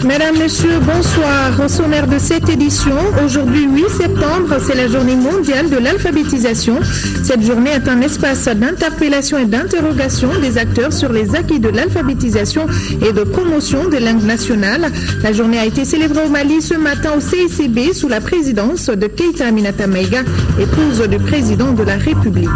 Mesdames, Messieurs, bonsoir. Au sommaire de cette édition, aujourd'hui 8 septembre, c'est la journée mondiale de l'alphabétisation. Cette journée est un espace d'interpellation et d'interrogation des acteurs sur les acquis de l'alphabétisation et de promotion des langues nationales. La journée a été célébrée au Mali ce matin au CICB sous la présidence de Keïta Aminata Maïga, épouse du président de la République.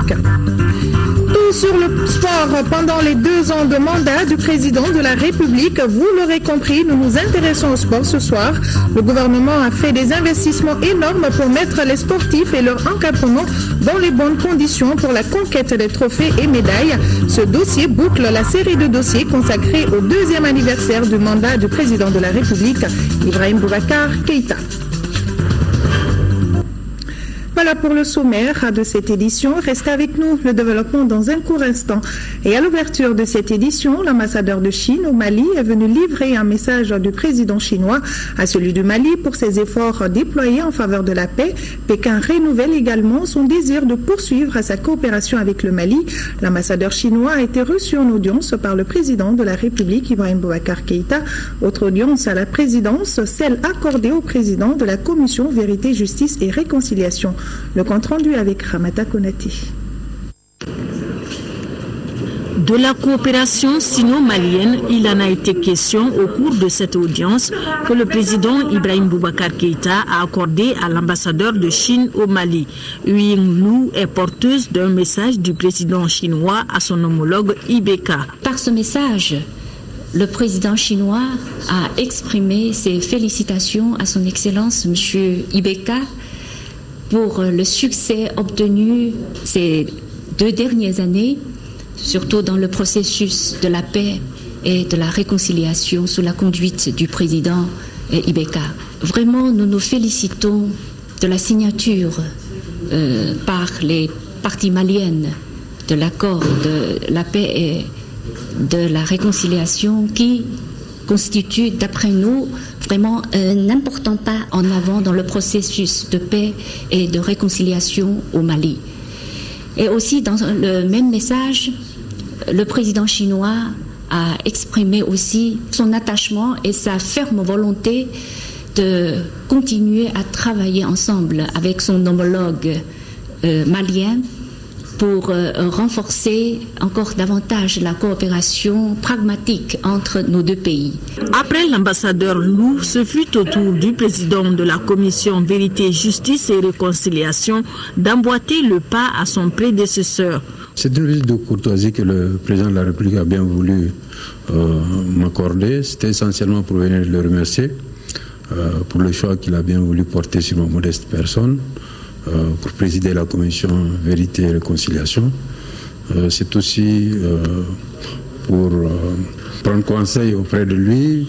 Tout sur le sport pendant les 2 ans de mandat du président de la République. Vous l'aurez compris, nous nous intéressons au sport ce soir. Le gouvernement a fait des investissements énormes pour mettre les sportifs et leur encadrement dans les bonnes conditions pour la conquête des trophées et médailles. Ce dossier boucle la série de dossiers consacrés au 2e anniversaire du mandat du président de la République, Ibrahim Boubacar Keïta. Voilà pour le sommaire de cette édition. Restez avec nous, le développement dans un court instant. Et à l'ouverture de cette édition, l'ambassadeur de Chine au Mali est venu livrer un message du président chinois à celui du Mali pour ses efforts déployés en faveur de la paix. Pékin renouvelle également son désir de poursuivre sa coopération avec le Mali. L'ambassadeur chinois a été reçu en audience par le président de la République, Ibrahim Boubacar Keïta. Autre audience à la présidence, celle accordée au président de la commission Vérité, Justice et Réconciliation. Le compte rendu avec Ramata Konati. De la coopération sino-malienne, il en a été question au cours de cette audience que le président Ibrahim Boubacar Keïta a accordée à l'ambassadeur de Chine au Mali. Ying Lu est porteuse d'un message du président chinois à son homologue Ibeka. Par ce message, le président chinois a exprimé ses félicitations à son Excellence M. Ibeka pour le succès obtenu ces 2 dernières années, surtout dans le processus de la paix et de la réconciliation sous la conduite du président Ibeka. Vraiment, nous nous félicitons de la signature par les parties maliennes de l'accord de la paix et de la réconciliation qui constitue, d'après nous, vraiment un important pas en avant dans le processus de paix et de réconciliation au Mali. Et aussi, dans le même message, le président chinois a exprimé aussi son attachement et sa ferme volonté de continuer à travailler ensemble avec son homologue malien pour renforcer encore davantage la coopération pragmatique entre nos 2 pays. Après l'ambassadeur Lou, ce fut au tour du président de la commission Vérité, Justice et Réconciliation d'emboîter le pas à son prédécesseur. C'est une visite de courtoisie que le président de la République a bien voulu m'accorder. C'était essentiellement pour venir le remercier pour le choix qu'il a bien voulu porter sur ma modeste personne. Pour présider la commission Vérité et Réconciliation. C'est aussi pour prendre conseil auprès de lui,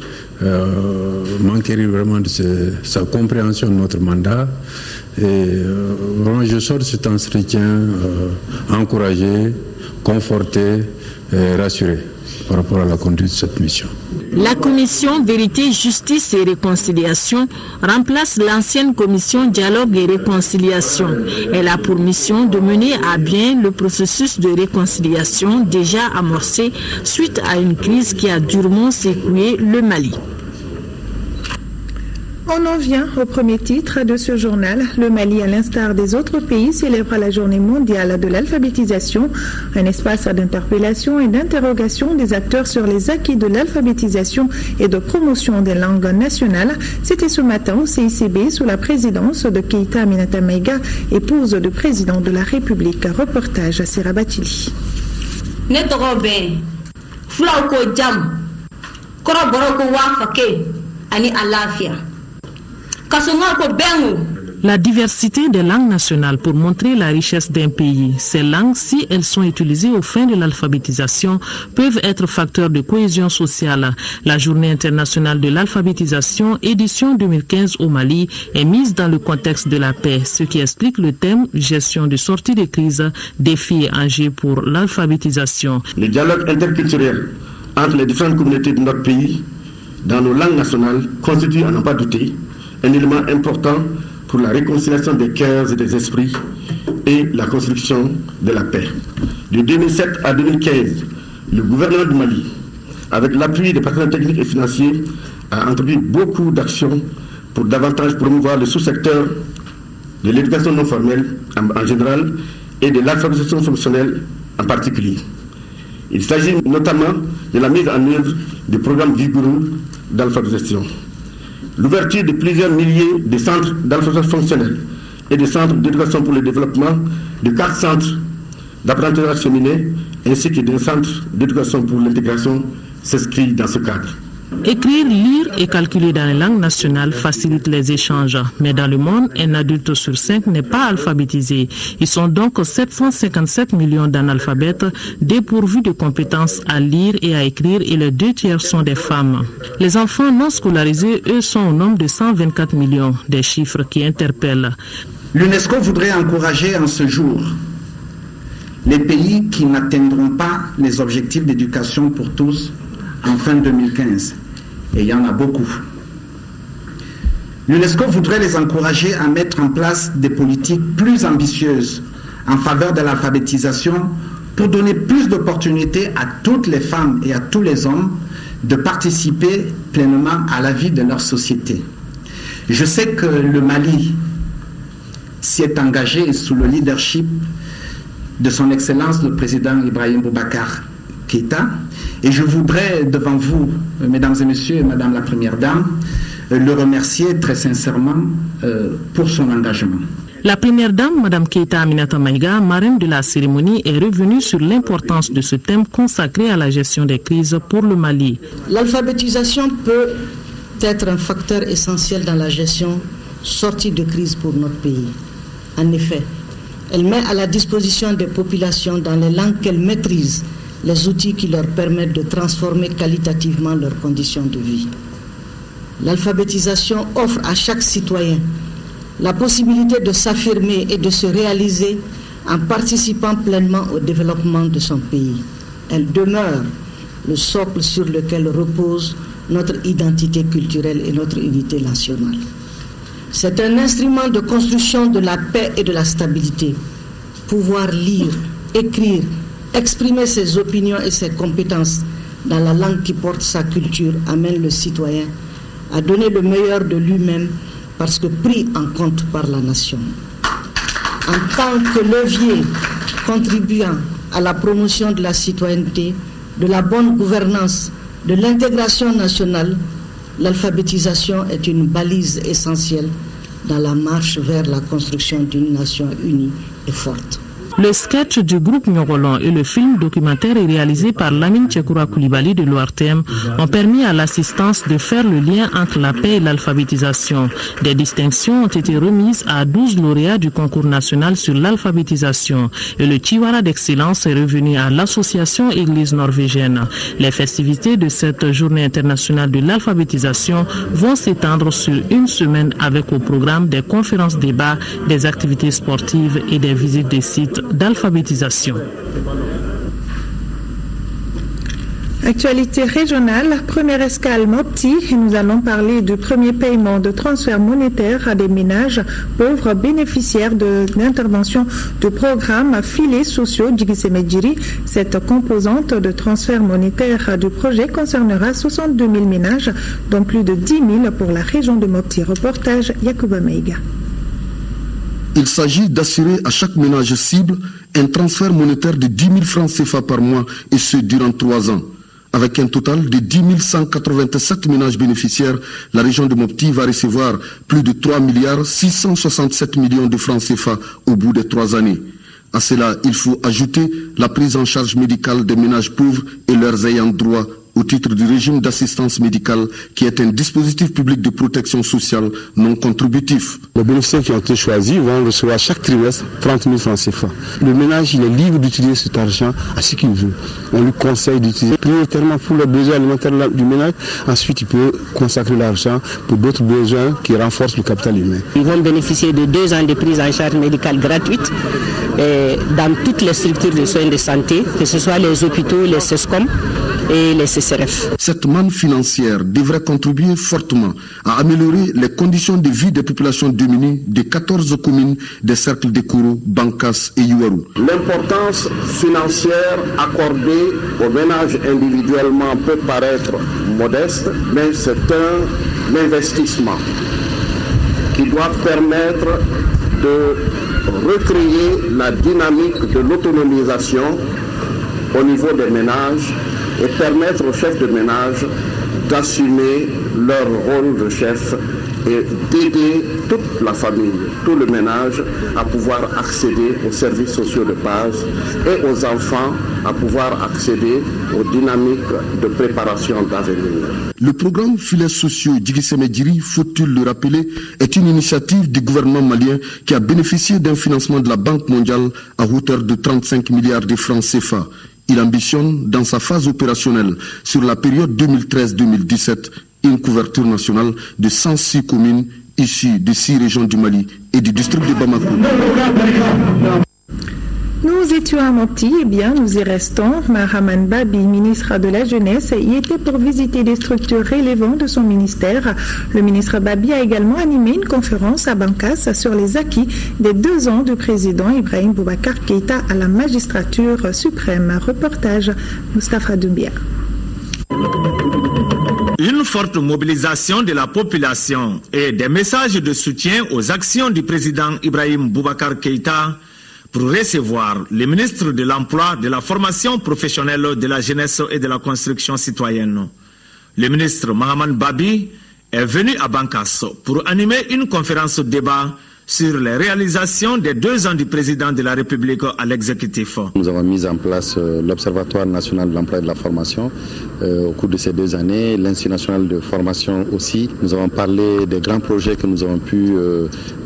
m'enquérir vraiment de sa compréhension de notre mandat. Et vraiment, je sors de cet entretien encouragé, conforté et rassuré par rapport à la conduite de cette mission. La commission Vérité, Justice et Réconciliation remplace l'ancienne commission Dialogue et Réconciliation. Elle a pour mission de mener à bien le processus de réconciliation déjà amorcé suite à une crise qui a durement secoué le Mali. On en vient au premier titre de ce journal. Le Mali, à l'instar des autres pays, célèbre la journée mondiale de l'alphabétisation, un espace d'interpellation et d'interrogation des acteurs sur les acquis de l'alphabétisation et de promotion des langues nationales. C'était ce matin au CICB sous la présidence de Keïta Aminata Maïga, épouse du président de la République. Reportage à Serabatili. La diversité des langues nationales pour montrer la richesse d'un pays. Ces langues, si elles sont utilisées aux fins de l'alphabétisation, peuvent être facteurs de cohésion sociale. La Journée internationale de l'alphabétisation, édition 2015 au Mali, est mise dans le contexte de la paix, ce qui explique le thème « Gestion de sortie de crise, défis et enjeux pour l'alphabétisation ». Le dialogue interculturel entre les différentes communautés de notre pays, dans nos langues nationales, constitue, à n'en pas douter, un élément important pour la réconciliation des cœurs et des esprits et la construction de la paix. De 2007 à 2015, le gouvernement du Mali, avec l'appui des partenaires techniques et financiers, a entrepris beaucoup d'actions pour davantage promouvoir le sous-secteur de l'éducation non formelle en général et de l'alphabétisation fonctionnelle en particulier. Il s'agit notamment de la mise en œuvre de programmes vigoureux d'alphabétisation, l'ouverture de plusieurs milliers de centres d'alphabétisation fonctionnelle et de centres d'éducation pour le développement, de 4 centres d'apprentissage féminin ainsi que d'un centre d'éducation pour l'intégration s'inscrit dans ce cadre. Écrire, lire et calculer dans les langues nationales facilite les échanges. Mais dans le monde, un adulte sur 5 n'est pas alphabétisé. Ils sont donc 757 millions d'analphabètes dépourvus de compétences à lire et à écrire et les 2 tiers sont des femmes. Les enfants non scolarisés, eux, sont au nombre de 124 millions, des chiffres qui interpellent. L'UNESCO voudrait encourager en ce jour les pays qui n'atteindront pas les objectifs d'éducation pour tous en fin 2015. Et il y en a beaucoup. L'UNESCO voudrait les encourager à mettre en place des politiques plus ambitieuses en faveur de l'alphabétisation pour donner plus d'opportunités à toutes les femmes et à tous les hommes de participer pleinement à la vie de leur société. Je sais que le Mali s'y est engagé sous le leadership de son Excellence le président Ibrahim Boubacar Keïta, et je voudrais devant vous, mesdames et messieurs, et madame la première dame, le remercier très sincèrement pour son engagement. La première dame, Mme Keïta Aminata Maïga, marraine de la cérémonie, est revenue sur l'importance de ce thème consacré à la gestion des crises pour le Mali. L'alphabétisation peut être un facteur essentiel dans la gestion sortie de crise pour notre pays. En effet, elle met à la disposition des populations dans les langues qu'elles maîtrisent les outils qui leur permettent de transformer qualitativement leurs conditions de vie. L'alphabétisation offre à chaque citoyen la possibilité de s'affirmer et de se réaliser en participant pleinement au développement de son pays. Elle demeure le socle sur lequel repose notre identité culturelle et notre unité nationale. C'est un instrument de construction de la paix et de la stabilité. Pouvoir lire, écrire, exprimer ses opinions et ses compétences dans la langue qui porte sa culture amène le citoyen à donner le meilleur de lui-même parce que pris en compte par la nation. En tant que levier contribuant à la promotion de la citoyenneté, de la bonne gouvernance, de l'intégration nationale, l'alphabétisation est une balise essentielle dans la marche vers la construction d'une nation unie et forte. Le sketch du groupe Nyogolon et le film documentaire réalisé par Lamine Tchekoura Koulibaly de l'ORTM ont permis à l'assistance de faire le lien entre la paix et l'alphabétisation. Des distinctions ont été remises à 12 lauréats du concours national sur l'alphabétisation et le Chiwara d'excellence est revenu à l'association Église norvégienne. Les festivités de cette journée internationale de l'alphabétisation vont s'étendre sur une semaine avec au programme des conférences débats, des activités sportives et des visites des sites d'alphabétisation. Actualité régionale, première escale Mopti, et nous allons parler du premier paiement de transfert monétaire à des ménages pauvres bénéficiaires de l'intervention du programme Filets sociaux Djigisemedjiri. Cette composante de transfert monétaire du projet concernera 62 000 ménages, dont plus de 10 000 pour la région de Mopti. Reportage Yacouba Meiga. Il s'agit d'assurer à chaque ménage cible un transfert monétaire de 10 000 francs CFA par mois et ce durant 3 ans. Avec un total de 10 187 ménages bénéficiaires, la région de Mopti va recevoir plus de 3 667 millions de francs CFA au bout de 3 années. À cela, il faut ajouter la prise en charge médicale des ménages pauvres et leurs ayants droit au titre du régime d'assistance médicale qui est un dispositif public de protection sociale non contributif. Les bénéficiaires qui ont été choisis vont recevoir chaque trimestre 30 000 francs CFA. Le ménage, il est libre d'utiliser cet argent à ce qu'il veut. On lui conseille d'utiliser prioritairement pour les besoins alimentaires du ménage. Ensuite, il peut consacrer l'argent pour d'autres besoins qui renforcent le capital humain. Ils vont bénéficier de 2 ans de prise en charge médicale gratuite dans toutes les structures de soins de santé, que ce soit les hôpitaux, les CESCOM et les CCRF. Cette manne financière devrait contribuer fortement à améliorer les conditions de vie des populations démunies des 14 communes des cercles de Kourou, Bankas et Yuaru. L'importance financière accordée aux ménages individuellement peut paraître modeste, mais c'est un investissement qui doit permettre de recréer la dynamique de l'autonomisation au niveau des ménages et permettre aux chefs de ménage d'assumer leur rôle de chef et d'aider toute la famille, tout le ménage à pouvoir accéder aux services sociaux de base et aux enfants à pouvoir accéder aux dynamiques de préparation d'avenir. Le programme Filets sociaux Djigissé-Medjiri, faut-il le rappeler, est une initiative du gouvernement malien qui a bénéficié d'un financement de la Banque mondiale à hauteur de 35 milliards de francs CFA. Il ambitionne, dans sa phase opérationnelle, sur la période 2013-2017, une couverture nationale de 106 communes issues de 6 régions du Mali et du district de Bamako. Nous étions à Mopti, et bien nous y restons. Mahaman Babi, ministre de la Jeunesse, y était pour visiter des structures relevantes de son ministère. Le ministre Babi a également animé une conférence à Bankas sur les acquis des 2 ans du président Ibrahim Boubacar Keïta à la magistrature suprême. Reportage Moustapha Doumbia. Une forte mobilisation de la population et des messages de soutien aux actions du président Ibrahim Boubacar Keïta pour recevoir le ministre de l'Emploi, de la formation professionnelle, de la jeunesse et de la construction citoyenne. Le ministre Mahaman Babi est venu à Bankas pour animer une conférence débat sur les réalisations des 2 ans du président de la République à l'exécutif. Nous avons mis en place l'Observatoire national de l'emploi et de la formation au cours de ces 2 années, l'Institut national de formation aussi. Nous avons parlé des grands projets que nous avons pu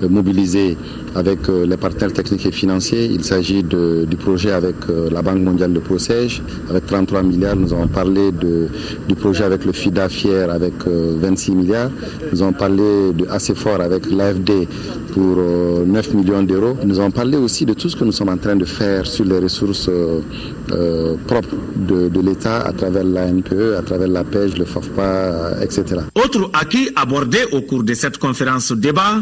mobiliser avec les partenaires techniques et financiers. Il s'agit du projet avec la Banque mondiale de ProSège avec 33 milliards. Nous avons parlé du projet avec le FIDA Fier avec 26 milliards. Nous avons parlé de assez fort avec l'AFD pour 9 millions d'euros. Nous avons parlé aussi de tout ce que nous sommes en train de faire sur les ressources propres de l'État à travers l'ANPE, à travers la pêche, le FAFPA, etc. Autre acquis abordé au cours de cette conférence débat,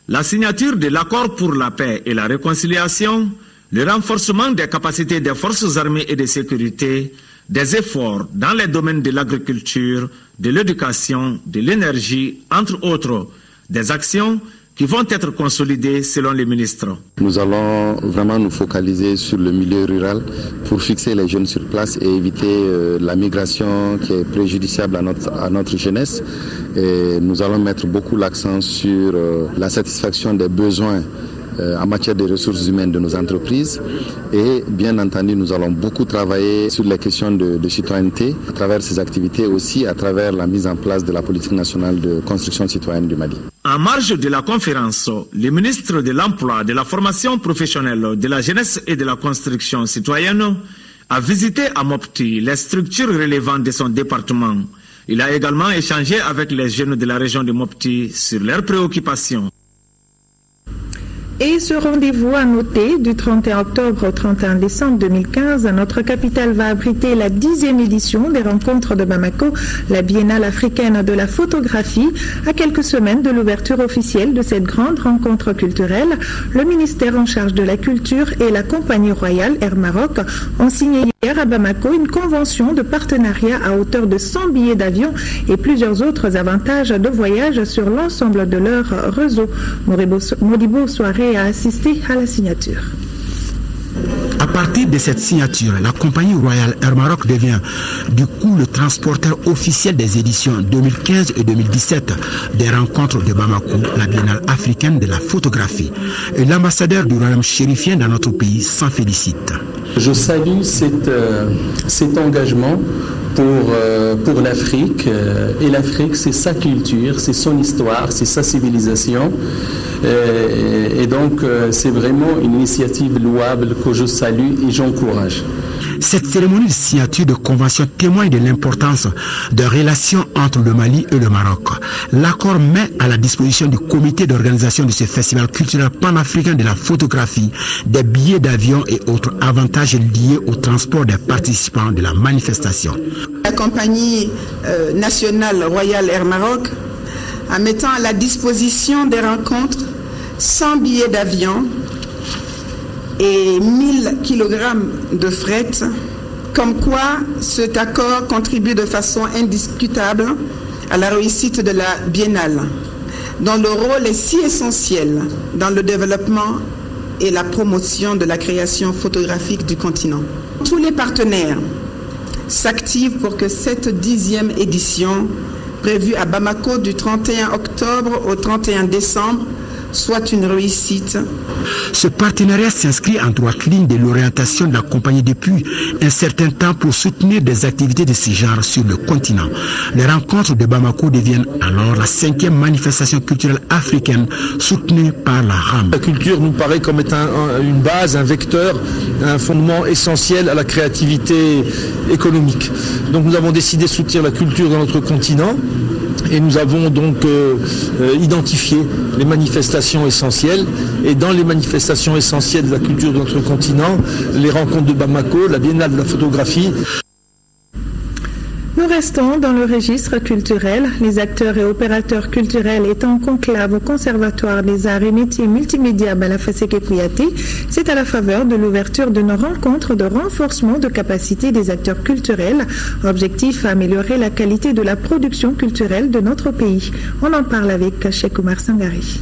la signature de l'accord pour la paix et la réconciliation, le renforcement des capacités des forces armées et de sécurité, des efforts dans les domaines de l'agriculture, de l'éducation, de l'énergie, entre autres, des actions qui vont être consolidées selon les ministres. Nous allons vraiment nous focaliser sur le milieu rural pour fixer les jeunes sur place et éviter la migration qui est préjudiciable à notre jeunesse. Et nous allons mettre beaucoup l'accent sur la satisfaction des besoins en matière de ressources humaines de nos entreprises. Et bien entendu, nous allons beaucoup travailler sur les questions de citoyenneté à travers ces activités, aussi à travers la mise en place de la politique nationale de construction citoyenne du Mali. En marge de la conférence, le ministre de l'Emploi, de la formation professionnelle, de la jeunesse et de la construction citoyenne a visité à Mopti les structures relevantes de son département. Il a également échangé avec les jeunes de la région de Mopti sur leurs préoccupations. Et ce rendez-vous à noter du 31 octobre au 31 décembre 2015, notre capitale va abriter la 10e édition des rencontres de Bamako, la Biennale africaine de la photographie. À quelques semaines de l'ouverture officielle de cette grande rencontre culturelle, le ministère en charge de la culture et la compagnie royale Air Maroc ont signé hier à Bamako une convention de partenariat à hauteur de 100 billets d'avion et plusieurs autres avantages de voyage sur l'ensemble de leur réseau. Modibo Soirée a assisté à la signature. À partir de cette signature, la compagnie royale Air Maroc devient du coup le transporteur officiel des éditions 2015 et 2017 des rencontres de Bamako, la Biennale africaine de la photographie. Et l'ambassadeur du royaume chérifien dans notre pays s'en félicite. Je salue cet engagement pour l'Afrique. Et l'Afrique, c'est sa culture, c'est son histoire, c'est sa civilisation. Et donc, c'est vraiment une initiative louable que je salue et j'encourage. Cette cérémonie de signature de convention témoigne de l'importance de relations entre le Mali et le Maroc. L'accord met à la disposition du comité d'organisation de ce festival culturel panafricain de la photographie des billets d'avion et autres avantages liés au transport des participants de la manifestation. La compagnie nationale Royal Air Maroc, en mettant à la disposition des rencontres 100 billets d'avion et 1000 kg de fret, comme quoi cet accord contribue de façon indiscutable à la réussite de la biennale, dont le rôle est si essentiel dans le développement et la promotion de la création photographique du continent. Tous les partenaires s'activent pour que cette 10e édition, prévue à Bamako du 31 octobre au 31 décembre, soit une réussite. Ce partenariat s'inscrit en droite ligne de l'orientation de la compagnie depuis un certain temps pour soutenir des activités de ce genre sur le continent. Les rencontres de Bamako deviennent alors la 5e manifestation culturelle africaine soutenue par la RAM. La culture nous paraît comme étant une base, un vecteur, un fondement essentiel à la créativité économique. Donc nous avons décidé de soutenir la culture dans notre continent. Et nous avons donc identifié les manifestations essentielles. Et dans les manifestations essentielles de la culture de notre continent, les rencontres de Bamako, la Biennale de la photographie. Nous restons dans le registre culturel. Les acteurs et opérateurs culturels étant en conclave au Conservatoire des Arts et Métiers Multimédia Balafaseke Kouyaté, c'est à la faveur de l'ouverture de nos rencontres de renforcement de capacité des acteurs culturels. Objectif, améliorer la qualité de la production culturelle de notre pays. On en parle avec Cheikh Oumar Sangari.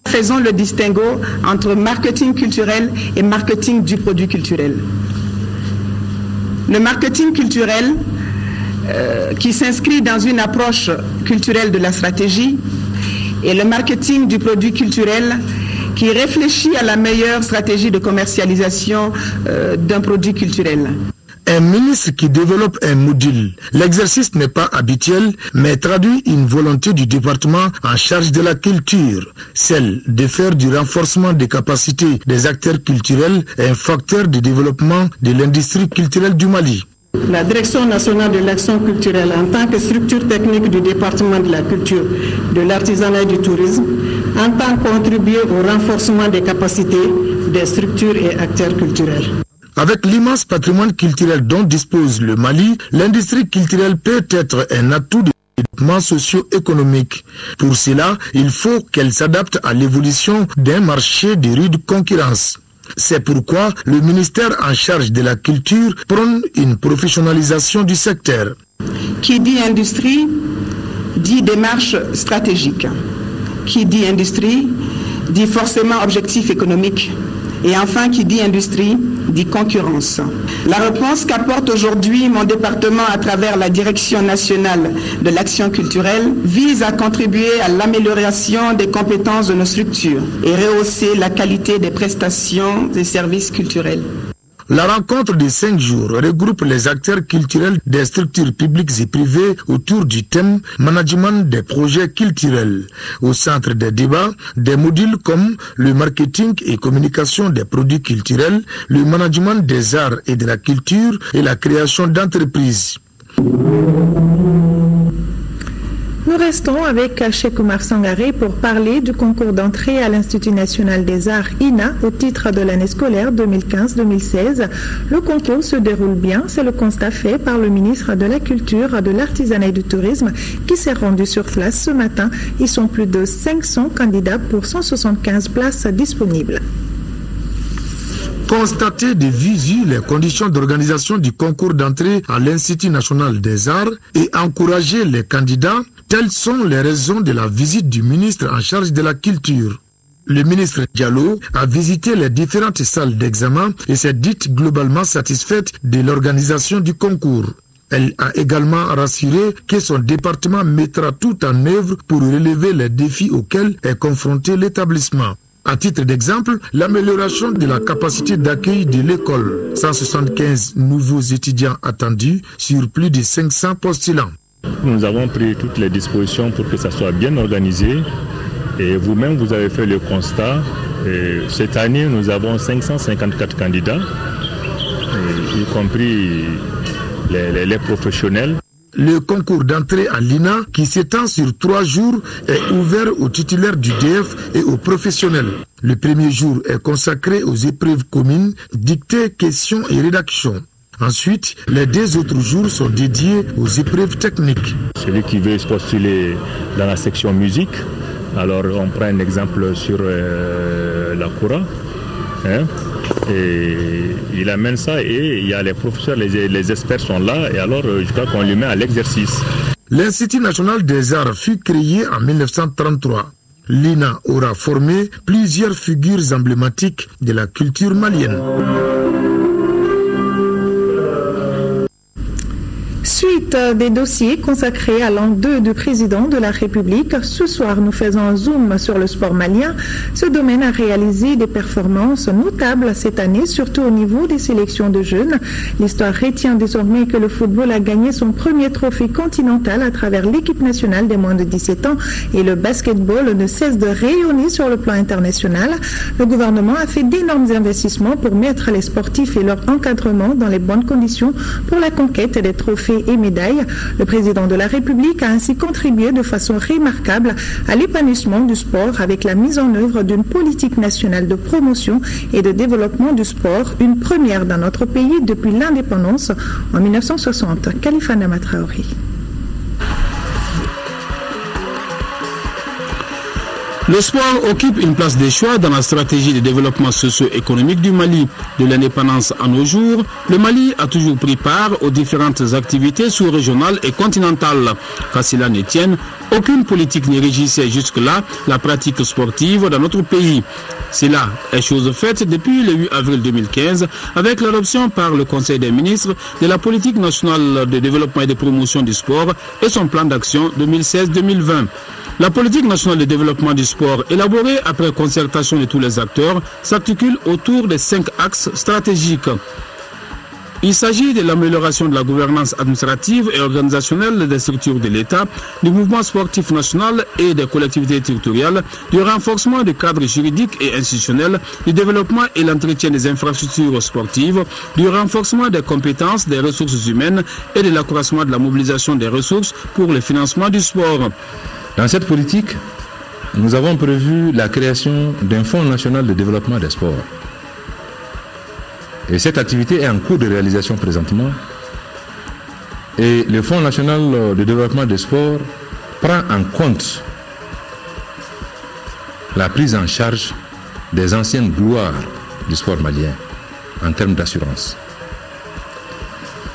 Faisons le distinguo entre marketing culturel et marketing du produit culturel. Le marketing culturel qui s'inscrit dans une approche culturelle de la stratégie et le marketing du produit culturel qui réfléchit à la meilleure stratégie de commercialisation d'un produit culturel. Un ministre qui développe un module. L'exercice n'est pas habituel, mais traduit une volonté du département en charge de la culture, celle de faire du renforcement des capacités des acteurs culturels un facteur de développement de l'industrie culturelle du Mali. La Direction nationale de l'action culturelle, en tant que structure technique du département de la culture, de l'artisanat et du tourisme, entend contribuer au renforcement des capacités des structures et acteurs culturels. Avec l'immense patrimoine culturel dont dispose le Mali, l'industrie culturelle peut être un atout de développement socio-économique. Pour cela, il faut qu'elle s'adapte à l'évolution d'un marché de rude concurrence. C'est pourquoi le ministère en charge de la culture prône une professionnalisation du secteur. Qui dit industrie, dit démarche stratégique. Qui dit industrie, dit forcément objectif économique. Et enfin, qui dit industrie, dit concurrence. La réponse qu'apporte aujourd'hui mon département à travers la Direction nationale de l'action culturelle vise à contribuer à l'amélioration des compétences de nos structures et rehausser la qualité des prestations des services culturels. La rencontre de 5 jours regroupe les acteurs culturels des structures publiques et privées autour du thème management des projets culturels. Au centre des débats, des modules comme le marketing et communication des produits culturels, le management des arts et de la culture et la création d'entreprises. Nous restons avec Cheikh Oumar Sangari pour parler du concours d'entrée à l'Institut national des arts INA au titre de l'année scolaire 2015-2016. Le concours se déroule bien, c'est le constat fait par le ministre de la Culture, de l'Artisanat et du Tourisme qui s'est rendu sur place ce matin. Ils sont plus de 500 candidats pour 175 places disponibles. Constater de visu les conditions d'organisation du concours d'entrée à l'Institut national des arts et encourager les candidats, telles sont les raisons de la visite du ministre en charge de la culture. Le ministre Diallo a visité les différentes salles d'examen et s'est dite globalement satisfaite de l'organisation du concours. Elle a également rassuré que son département mettra tout en œuvre pour relever les défis auxquels est confronté l'établissement. À titre d'exemple, l'amélioration de la capacité d'accueil de l'école. 175 nouveaux étudiants attendus sur plus de 500 postulants. Nous avons pris toutes les dispositions pour que ça soit bien organisé. Et vous-même, vous avez fait le constat. Et cette année, nous avons 554 candidats, y compris les professionnels. Le concours d'entrée à l'INA, qui s'étend sur 3 jours, est ouvert aux titulaires du DF et aux professionnels. Le premier jour est consacré aux épreuves communes, dictée, questions et rédaction. Ensuite, les 2 autres jours sont dédiés aux épreuves techniques. Celui qui veut se postuler dans la section musique, alors on prend un exemple sur la Koura. Et il amène ça et il y a les professeurs, les experts sont là et alors je crois qu'on lui met à l'exercice. L'Institut national des arts fut créé en 1933. L'INA aura formé plusieurs figures emblématiques de la culture malienne. Suite des dossiers consacrés à l'an 2 du président de la République, ce soir nous faisons un zoom sur le sport malien. Ce domaine a réalisé des performances notables cette année, surtout au niveau des sélections de jeunes. L'histoire retient désormais que le football a gagné son premier trophée continental à travers l'équipe nationale des moins de 17 ans et le basketball ne cesse de rayonner sur le plan international. Le gouvernement a fait d'énormes investissements pour mettre les sportifs et leur encadrement dans les bonnes conditions pour la conquête des trophées et médailles. Le président de la République a ainsi contribué de façon remarquable à l'épanouissement du sport avec la mise en œuvre d'une politique nationale de promotion et de développement du sport, une première dans notre pays depuis l'indépendance en 1960. Khalifa Nama Traoré. Le sport occupe une place de choix dans la stratégie de développement socio-économique du Mali. De l'indépendance à nos jours, le Mali a toujours pris part aux différentes activités sous-régionales et continentales. Qu'à cela ne tienne, aucune politique ne régissait jusque-là la pratique sportive dans notre pays. Cela est chose faite depuis le 8 avril 2015 avec l'adoption par le Conseil des ministres de la politique nationale de développement et de promotion du sport et son plan d'action 2016-2020. La politique nationale de développement du sport, élaborée après concertation de tous les acteurs, s'articule autour des 5 axes stratégiques. Il s'agit de l'amélioration de la gouvernance administrative et organisationnelle des structures de l'État, du mouvement sportif national et des collectivités territoriales, du renforcement des cadres juridiques et institutionnels, du développement et l'entretien des infrastructures sportives, du renforcement des compétences des ressources humaines et de l'accroissement de la mobilisation des ressources pour le financement du sport. Dans cette politique, nous avons prévu la création d'un fonds national de développement des sports. Et cette activité est en cours de réalisation présentement. Et le fonds national de développement des sports prend en compte la prise en charge des anciennes gloires du sport malien en termes d'assurance.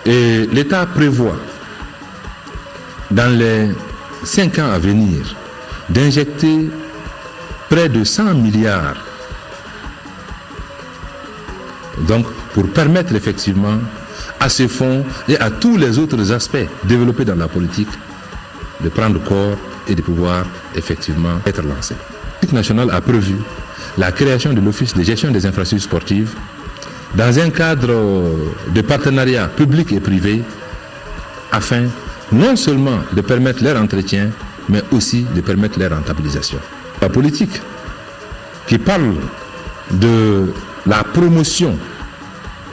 Et l'État prévoit dans les 5 ans à venir d'injecter près de 100 milliards donc pour permettre effectivement à ce fonds et à tous les autres aspects développés dans la politique de prendre corps et de pouvoir effectivement être lancés. La politique nationale a prévu la création de l'Office de gestion des infrastructures sportives dans un cadre de partenariat public et privé afin non seulement de permettre leur entretien, mais aussi de permettre leur rentabilisation. La politique qui parle de la promotion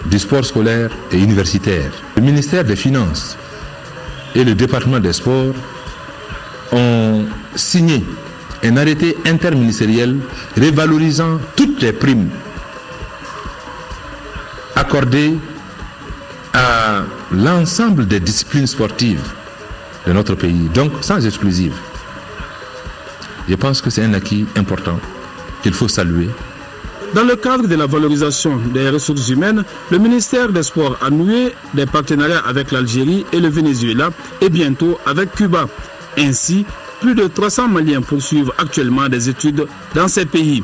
du sport scolaire et universitaire, le ministère des Finances et le département des sports ont signé un arrêté interministériel revalorisant toutes les primes accordées à l'ensemble des disciplines sportives de notre pays, donc sans exclusive. Je pense que c'est un acquis important qu'il faut saluer. Dans le cadre de la valorisation des ressources humaines, le ministère des Sports a noué des partenariats avec l'Algérie et le Venezuela et bientôt avec Cuba. Ainsi, plus de 300 Maliens poursuivent actuellement des études dans ces pays.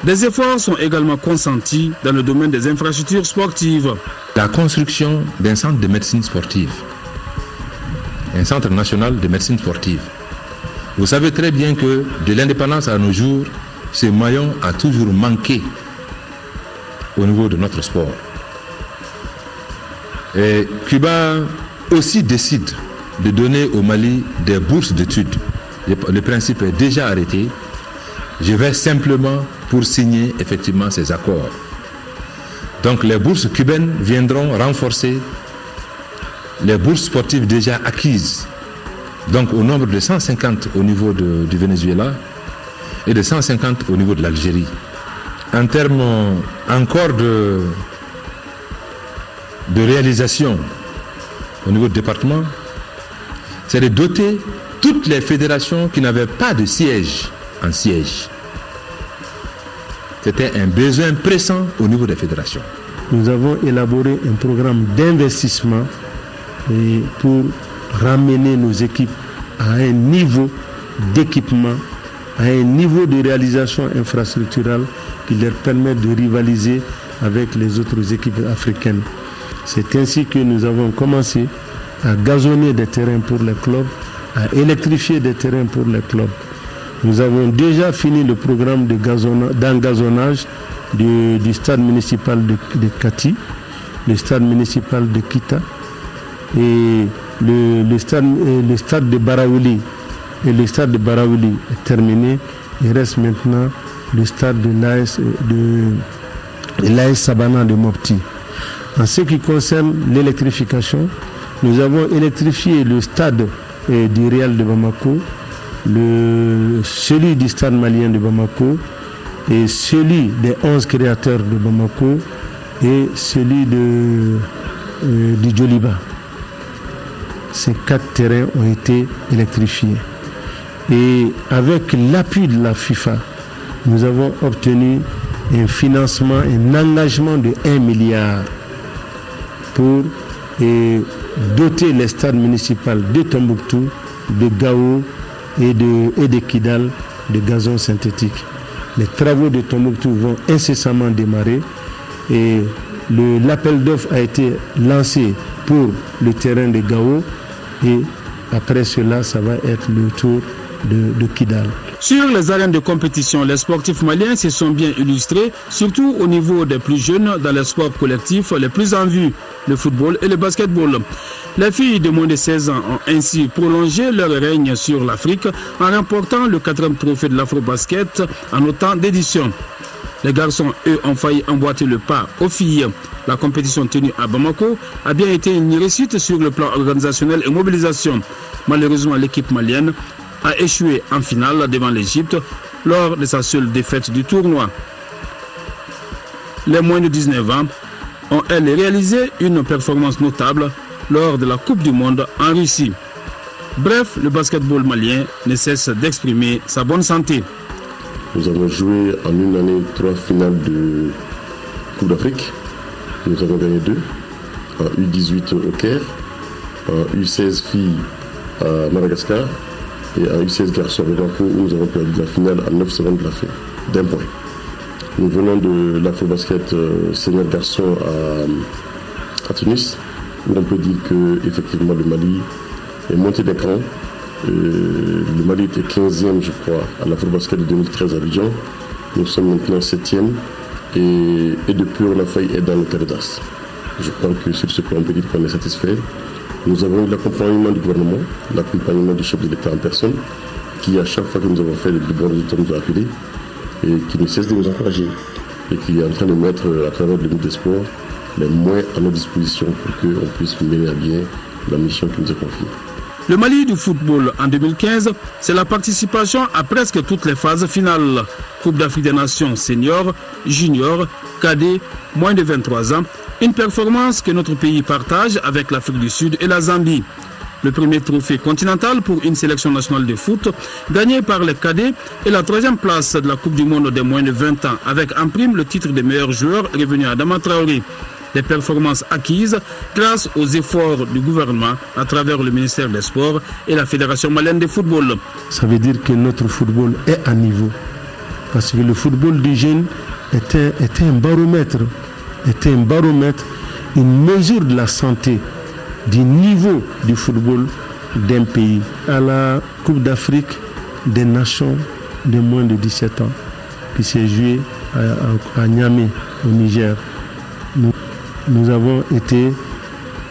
Des efforts sont également consentis dans le domaine des infrastructures sportives. La construction d'un centre de médecine sportive, un centre national de médecine sportive. Vous savez très bien que de l'indépendance à nos jours, ce maillon a toujours manqué au niveau de notre sport. Et Cuba aussi décide de donner au Mali des bourses d'études. Le principe est déjà arrêté. Je vais simplement pour signer effectivement ces accords. Donc les bourses cubaines viendront renforcer les bourses sportives déjà acquises. Donc au nombre de 150 au niveau du Venezuela et de 150 au niveau de l'Algérie. En termes encore de réalisation au niveau du département, c'est de doter toutes les fédérations qui n'avaient pas de siège en siège. C'était un besoin pressant au niveau des fédérations. Nous avons élaboré un programme d'investissement pour ramener nos équipes à un niveau d'équipement, à un niveau de réalisation infrastructurelle qui leur permet de rivaliser avec les autres équipes africaines. C'est ainsi que nous avons commencé à gazonner des terrains pour les clubs, à électrifier des terrains pour les clubs. Nous avons déjà fini le programme d'engazonnage du stade municipal de Kati, le stade municipal de Kita et le stade de Baraouli. Et le stade de Baraouli est terminé. Il reste maintenant le stade de l'AS Sabana de Mopti. En ce qui concerne l'électrification, nous avons électrifié le stade du Real de Bamako, celui du stade malien de Bamako et celui des 11 créateurs de Bamako et celui du Djoliba. Ces 4 terrains ont été électrifiés. Et avec l'appui de la FIFA, nous avons obtenu un financement, un engagement de 1 milliard pour doter les stades municipaux de Tombouctou, de Gao et de Kidal de gazon synthétique. Les travaux de Tombouctou vont incessamment démarrer et l'appel d'offres a été lancé pour le terrain de Gao et après cela, ça va être le tour de Kidal. Sur les arènes de compétition, les sportifs maliens se sont bien illustrés, surtout au niveau des plus jeunes dans les sports collectifs les plus en vue, le football et le basketball. Les filles de moins de 16 ans ont ainsi prolongé leur règne sur l'Afrique en remportant le 4e trophée de l'Afro-Basket en autant d'éditions. Les garçons, eux, ont failli emboîter le pas aux filles. La compétition tenue à Bamako a bien été une réussite sur le plan organisationnel et mobilisation. Malheureusement, l'équipe malienne a échoué en finale devant l'Égypte lors de sa seule défaite du tournoi. Les moins de 19 ans ont, elles, réalisé une performance notable lors de la Coupe du Monde en Russie. Bref, le basketball malien ne cesse d'exprimer sa bonne santé. Nous avons joué en une année 3 finales de Coupe d'Afrique. Nous avons gagné 2. En U18 au Caire, en U16 filles à Madagascar et en U16 garçons au Bamako où nous avons perdu la finale à 9 secondes de la fin, d'1 point. Nous venons de l'Afro-Basket senior garçon à Tunis où on peut dire que effectivement le Mali est monté d'un cran. Le Mali était 15e, je crois, à l'Afro-Basket de 2013 à Abidjan. Nous sommes maintenant 7e et depuis on a failli être dans le terrain d'as. Je crois que sur ce point on peut dire qu'on est satisfait. Nous avons eu l'accompagnement du gouvernement, l'accompagnement du chef de l'État en personne, qui à chaque fois que nous avons fait les bons résultats nous a appelés et qui ne cesse de nous encourager et qui est en train de mettre à travers le ministre des Sports les moyens à notre disposition pour qu'on puisse mener à bien la mission qui nous est confiée. Le Mali du football en 2015, c'est la participation à presque toutes les phases finales. Coupe d'Afrique des Nations seniors, juniors, cadets, moins de 23 ans. Une performance que notre pays partage avec l'Afrique du Sud et la Zambie. Le premier trophée continental pour une sélection nationale de foot, gagné par les cadets, et la 3e place de la Coupe du Monde des moins de 20 ans, avec en prime le titre des meilleurs joueurs revenu à Adama Traoré. Des performances acquises grâce aux efforts du gouvernement à travers le ministère des Sports et la Fédération malienne de football. Ça veut dire que notre football est à niveau. Parce que le football du jeune était un baromètre, une mesure de la santé, du niveau du football d'un pays. À la Coupe d'Afrique des Nations de moins de 17 ans, qui s'est joué à Niamey, au Niger. Nous avons été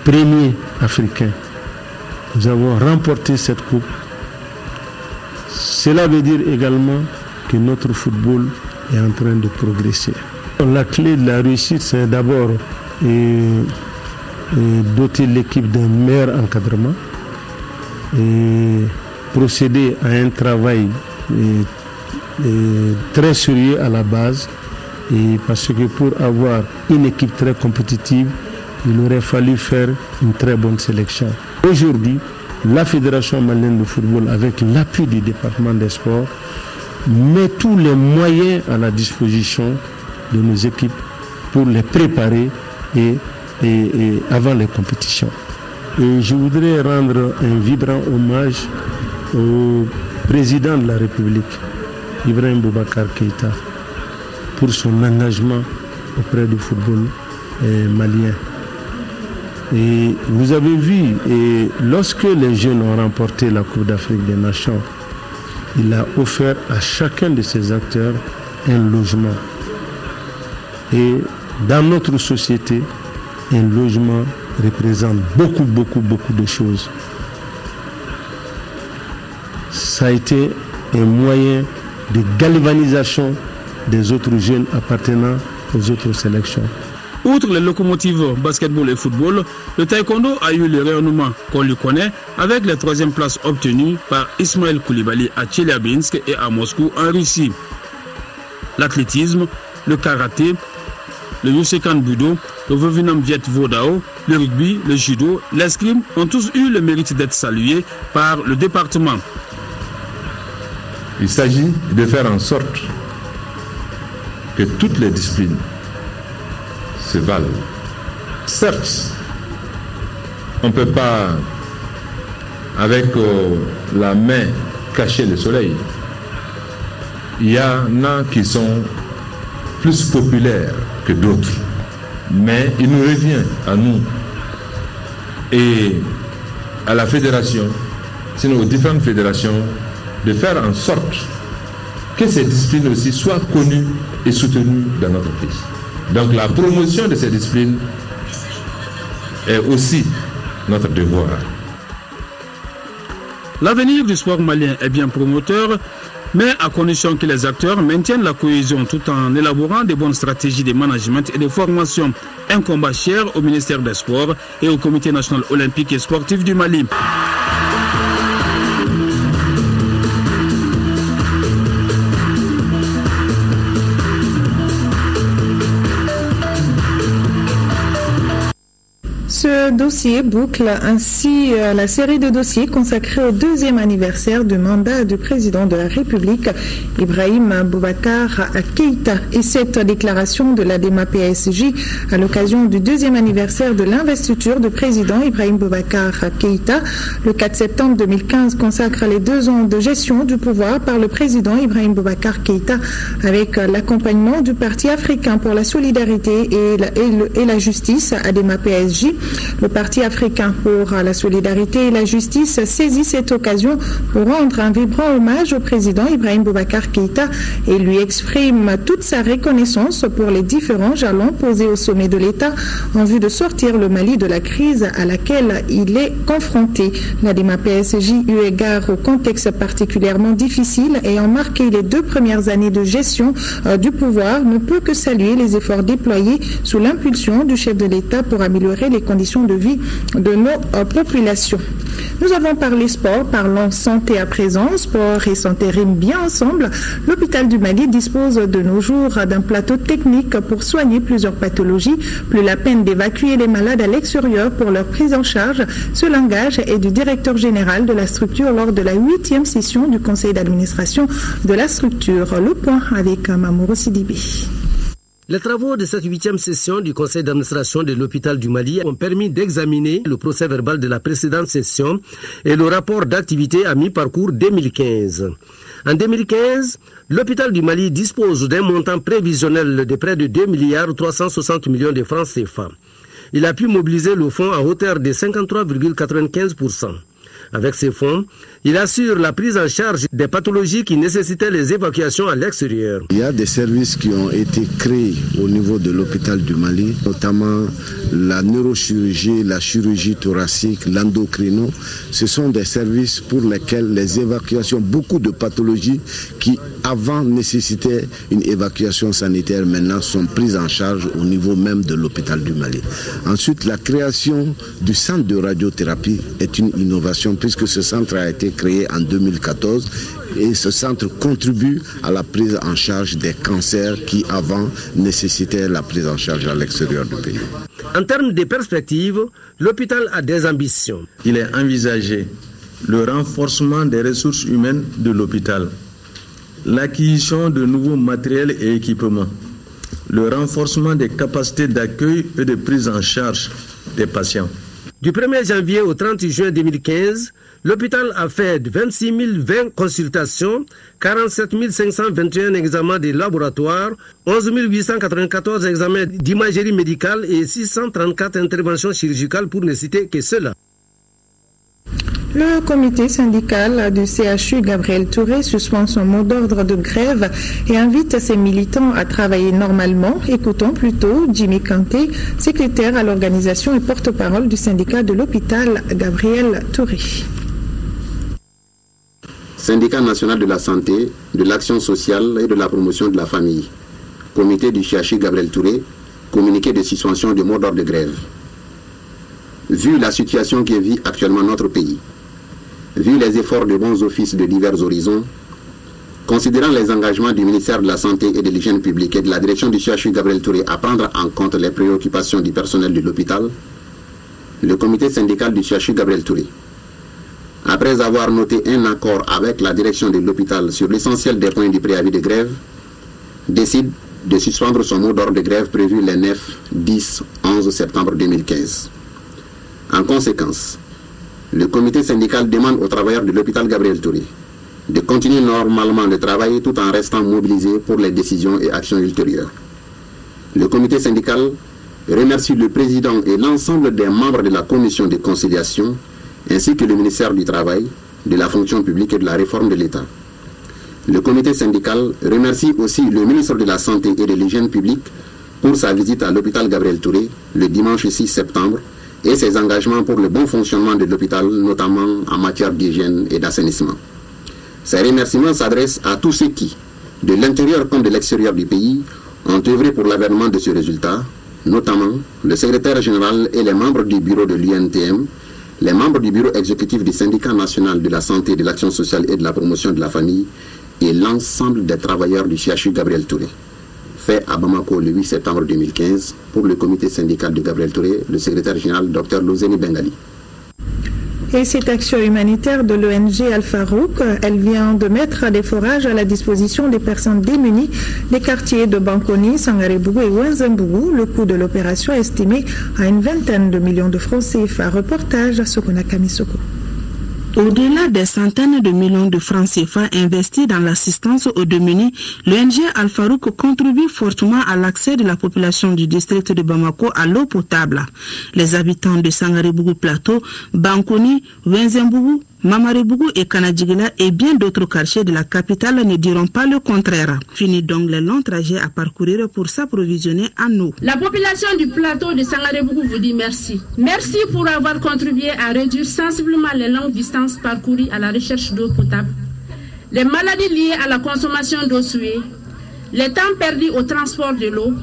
premiers africains. Nous avons remporté cette coupe. Cela veut dire également que notre football est en train de progresser. La clé de la réussite, c'est d'abord doter l'équipe d'un meilleur encadrement et procéder à un travail très sérieux à la base, et parce que pour avoir une équipe très compétitive, il aurait fallu faire une très bonne sélection. Aujourd'hui, la Fédération malienne de football, avec l'appui du département des sports, met tous les moyens à la disposition de nos équipes pour les préparer et avant les compétitions. Et je voudrais rendre un vibrant hommage au président de la République, Ibrahim Boubacar Keïta, pour son engagement auprès du football malien. Et vous avez vu, lorsque les jeunes ont remporté la Coupe d'Afrique des Nations, il a offert à chacun de ces acteurs un logement. Et dans notre société, un logement représente beaucoup de choses. Ça a été un moyen de galvanisation des autres jeunes appartenant aux autres sélections. Outre les locomotives basketball et football, le taekwondo a eu le rayonnement qu'on lui connaît avec les 3e places obtenues par Ismaël Koulibaly à Tcheliabinsk et à Moscou en Russie. L'athlétisme, le karaté, le Yosekan Budo, le Vovinam Viet Vo Dao, le rugby, le judo, l'escrime ont tous eu le mérite d'être salués par le département. Il s'agit de faire en sorte que toutes les disciplines se valent. Certes, on ne peut pas, avec la main, cacher le soleil. Il y en a qui sont plus populaires que d'autres. Mais il nous revient à nous et à la fédération, sinon aux différentes fédérations, de faire en sorte que ces disciplines aussi soient connues et soutenues dans notre pays. Donc la promotion de ces disciplines est aussi notre devoir. L'avenir du sport malien est bien promoteur, mais à condition que les acteurs maintiennent la cohésion tout en élaborant de bonnes stratégies de management et de formation. Un combat cher au ministère des Sports et au Comité national olympique et sportif du Mali. Ce dossier boucle ainsi la série de dossiers consacrés au 2e anniversaire du mandat du président de la République, Ibrahim Boubacar Keïta. Et cette déclaration de l'ADEMA-PASJ à l'occasion du 2e anniversaire de l'investiture du président Ibrahim Boubacar Keïta, le 4 septembre 2015, consacre les 2 ans de gestion du pouvoir par le président Ibrahim Boubacar Keïta avec l'accompagnement du Parti africain pour la solidarité et la justice, ADEMA-PASJ. Le Parti africain pour la solidarité et la justice saisit cette occasion pour rendre un vibrant hommage au président Ibrahim Boubacar Keïta et lui exprime toute sa reconnaissance pour les différents jalons posés au sommet de l'État en vue de sortir le Mali de la crise à laquelle il est confronté. L'ADEMA-PASJ, eu égard au contexte particulièrement difficile ayant marqué les 2 premières années de gestion du pouvoir, ne peut que saluer les efforts déployés sous l'impulsion du chef de l'État pour améliorer les conditions de vie de nos populations. Nous avons parlé sport, parlons santé à présent. Sport et santé riment bien ensemble. L'hôpital du Mali dispose de nos jours d'un plateau technique pour soigner plusieurs pathologies. Plus la peine d'évacuer les malades à l'extérieur pour leur prise en charge. Ce langage est du directeur général de la structure lors de la 8e session du conseil d'administration de la structure. Le point avec Mamouro Sidibé. Les travaux de cette 8e session du conseil d'administration de l'hôpital du Mali ont permis d'examiner le procès verbal de la précédente session et le rapport d'activité à mi-parcours 2015. En 2015, l'hôpital du Mali dispose d'un montant prévisionnel de près de 2,360 milliards de francs CFA. Il a pu mobiliser le fonds à hauteur de 53,95%. Avec ces fonds, il assure la prise en charge des pathologies qui nécessitaient les évacuations à l'extérieur. Il y a des services qui ont été créés au niveau de l'hôpital du Mali, notamment la neurochirurgie, la chirurgie thoracique, l'endocrino. Ce sont des services pour lesquels les évacuations, beaucoup de pathologies qui avant nécessitaient une évacuation sanitaire, maintenant sont prises en charge au niveau même de l'hôpital du Mali. Ensuite, la création du centre de radiothérapie est une innovation puisque ce centre a été créé en 2014 et ce centre contribue à la prise en charge des cancers qui avant nécessitaient la prise en charge à l'extérieur du pays. En termes de perspectives, l'hôpital a des ambitions. Il est envisagé le renforcement des ressources humaines de l'hôpital, l'acquisition de nouveaux matériels et équipements, le renforcement des capacités d'accueil et de prise en charge des patients. Du 1er janvier au 30 juin 2015, l'hôpital a fait 26 020 consultations, 47 521 examens de laboratoire, 11 894 examens d'imagerie médicale et 634 interventions chirurgicales pour ne citer que cela. Le comité syndical du CHU Gabriel Touré suspend son mot d'ordre de grève et invite ses militants à travailler normalement. Écoutons plutôt Jimmy Kanté, secrétaire à l'organisation et porte-parole du syndicat de l'hôpital Gabriel Touré. Syndicat national de la santé, de l'action sociale et de la promotion de la famille. Comité du CHU Gabriel Touré, communiqué de suspension du mot d'ordre de grève. Vu la situation que vit actuellement notre pays, vu les efforts de bons offices de divers horizons, considérant les engagements du ministère de la Santé et de l'Hygiène publique et de la direction du CHU Gabriel Touré à prendre en compte les préoccupations du personnel de l'hôpital, le comité syndical du CHU Gabriel Touré, après avoir noté un accord avec la direction de l'hôpital sur l'essentiel des points du préavis de grève, décide de suspendre son mot d'ordre de grève prévu les 9, 10, 11 septembre 2015. En conséquence, le comité syndical demande aux travailleurs de l'hôpital Gabriel Touré de continuer normalement de travailler tout en restant mobilisés pour les décisions et actions ultérieures. Le comité syndical remercie le président et l'ensemble des membres de la commission de conciliation ainsi que le ministère du Travail, de la fonction publique et de la réforme de l'État. Le comité syndical remercie aussi le ministre de la Santé et de l'Hygiène publique pour sa visite à l'hôpital Gabriel Touré le dimanche 6 septembre et ses engagements pour le bon fonctionnement de l'hôpital, notamment en matière d'hygiène et d'assainissement. Ces remerciements s'adressent à tous ceux qui, de l'intérieur comme de l'extérieur du pays, ont œuvré pour l'avènement de ce résultat, notamment le secrétaire général et les membres du bureau de l'UNTM, les membres du bureau exécutif du syndicat national de la santé, de l'action sociale et de la promotion de la famille et l'ensemble des travailleurs du CHU Gabriel Touré. Fait à Bamako le 8 septembre 2015 pour le comité syndical de Gabriel Touré, le secrétaire général Dr Lozeni Bengali. Et cette action humanitaire de l'ONG Al-Farouk, elle vient de mettre des forages à la disposition des personnes démunies des quartiers de Bankoni, Sangarebougou et Ouenzembougou. Le coût de l'opération est estimé à une vingtaine de millions de francs CFA. Reportage à Sokona Kamisoko. Au-delà des centaines de millions de francs CFA investis dans l'assistance aux démunis, l'ONG Al-Farouk contribue fortement à l'accès de la population du district de Bamako à l'eau potable. Les habitants de Sangarebougou Plateau, Bankoni, Ouenzembougou, Mamarebougou et Kanadjigila et bien d'autres quartiers de la capitale ne diront pas le contraire. Fini donc les longs trajets à parcourir pour s'approvisionner en eau. La population du plateau de Sangarebougou vous dit merci. Merci pour avoir contribué à réduire sensiblement les longues distances parcourues à la recherche d'eau potable, les maladies liées à la consommation d'eau souillée, les temps perdus au transport de l'eau,